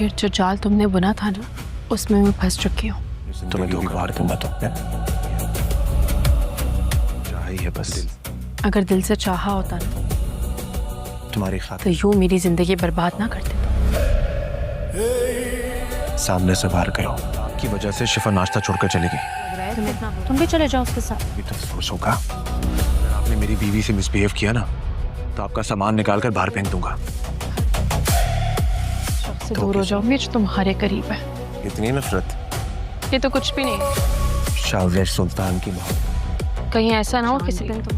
फिर जो जाल तुमने बुना था ना, उसमें मैं फंस चुकी हूँ। तुम्हें क्यों वार दूंगा तो चाहिए बस अगर दिल से चाहा होता ना तुम्हारी तो खातिर यूं मेरी जिंदगी बर्बाद ना करते। सामने से बाहर करो की वजह से शिफा नाश्ता छोड़कर चली गई। तुम भी चले जाओ उसके साथ। ये तो अफसोस होगा। अगर आपने मेरी बीवी से मिसबिहेव किया ना तो आपका सामान निकाल कर बाहर फेंक दूंगा। से दूर हो जाऊंगी जो तुम्हारे करीब है। इतनी नफरत? ये तो कुछ भी नहीं। शाहज़ैद सुल्तान की मोहब्बत कहीं ऐसा ना हो किसी दिन तुम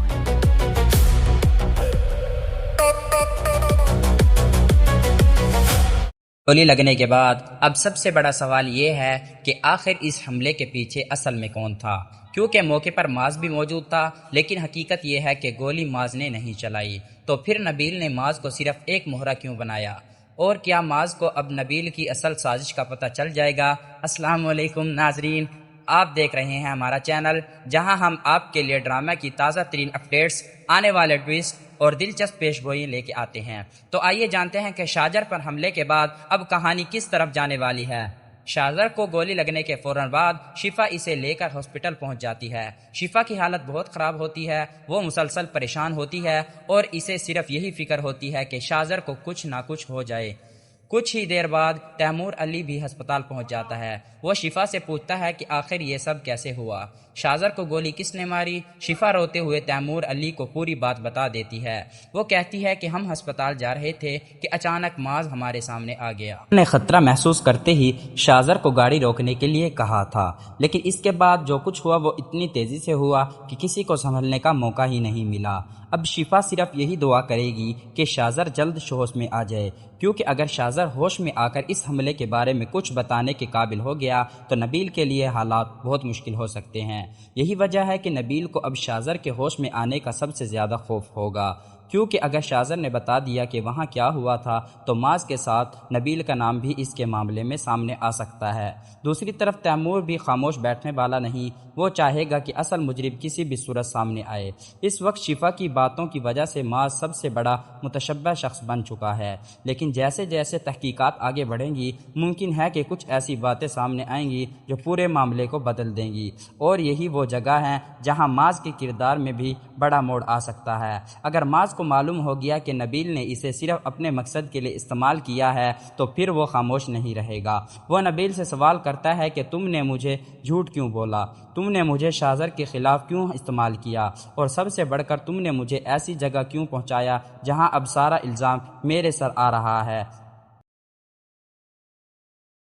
गोली लगने के बाद अब सबसे बड़ा सवाल ये है कि आखिर इस हमले के पीछे असल में कौन था, क्योंकि मौके पर माज भी मौजूद था। लेकिन हकीकत ये है कि गोली माज ने नहीं चलाई, तो फिर नबील ने माज को सिर्फ एक मोहरा क्यों बनाया? और क्या माज को अब नबील की असल साजिश का पता चल जाएगा? अस्सलाम वालेकुम नाजरीन, आप देख रहे हैं हमारा चैनल, जहां हम आपके लिए ड्रामा की ताज़ा तरीन अपडेट्स, आने वाले ट्विस्ट और दिलचस्प पेशगोई लेके आते हैं। तो आइए जानते हैं कि शाहजर पर हमले के बाद अब कहानी किस तरफ जाने वाली है। शाहजर को गोली लगने के फौरन बाद शिफा इसे लेकर हॉस्पिटल पहुंच जाती है। शिफा की हालत बहुत ख़राब होती है, वो मुसलसल परेशान होती है और इसे सिर्फ यही फिक्र होती है कि शाहजर को कुछ ना कुछ हो जाए। कुछ ही देर बाद तैमूर अली भी अस्पताल पहुंच जाता है। वो शिफा से पूछता है कि आखिर ये सब कैसे हुआ, शाहजर को गोली किसने मारी। शिफा रोते हुए तैमूर अली को पूरी बात बता देती है। वो कहती है कि हम अस्पताल जा रहे थे कि अचानक माज हमारे सामने आ गया। ने खतरा महसूस करते ही शाहजर को गाड़ी रोकने के लिए कहा था, लेकिन इसके बाद जो कुछ हुआ वो इतनी तेजी से हुआ कि किसी को संभलने का मौका ही नहीं मिला। अब शिफा सिर्फ यही दुआ करेगी कि शाहजर जल्द होश में आ जाए, क्योंकि अगर शाहजर होश में आकर इस हमले के बारे में कुछ बताने के काबिल हो गया तो नबील के लिए हालात बहुत मुश्किल हो सकते हैं। यही वजह है कि नबील को अब शाहजर के होश में आने का सबसे ज़्यादा खौफ होगा, क्योंकि अगर शाहजर ने बता दिया कि वहाँ क्या हुआ था तो माज के साथ नबील का नाम भी इसके मामले में सामने आ सकता है। दूसरी तरफ तैमूर भी खामोश बैठने वाला नहीं, वो चाहेगा कि असल मुजरिम किसी भी सूरत सामने आए। इस वक्त शिफा की बातों की वजह से माज सबसे बड़ा मुतशब्बह शख्स बन चुका है, लेकिन जैसे जैसे तहकीकात आगे बढ़ेंगी मुमकिन है कि कुछ ऐसी बातें सामने आएंगी जो पूरे मामले को बदल देंगी। और यही वो जगह है जहाँ माज के किरदार में भी बड़ा मोड़ आ सकता है। अगर माज को मालूम हो गया कि नबील ने इसे सिर्फ अपने मकसद के लिए इस्तेमाल किया है तो फिर वो खामोश नहीं रहेगा। वो नबील से सवाल करता है कि तुमने मुझे झूठ क्यों बोला, तुमने मुझे शाहजर के खिलाफ क्यों इस्तेमाल किया, और सबसे बढ़कर तुमने मुझे ऐसी जगह क्यों पहुंचाया जहां अब सारा इल्ज़ाम मेरे सर आ रहा है।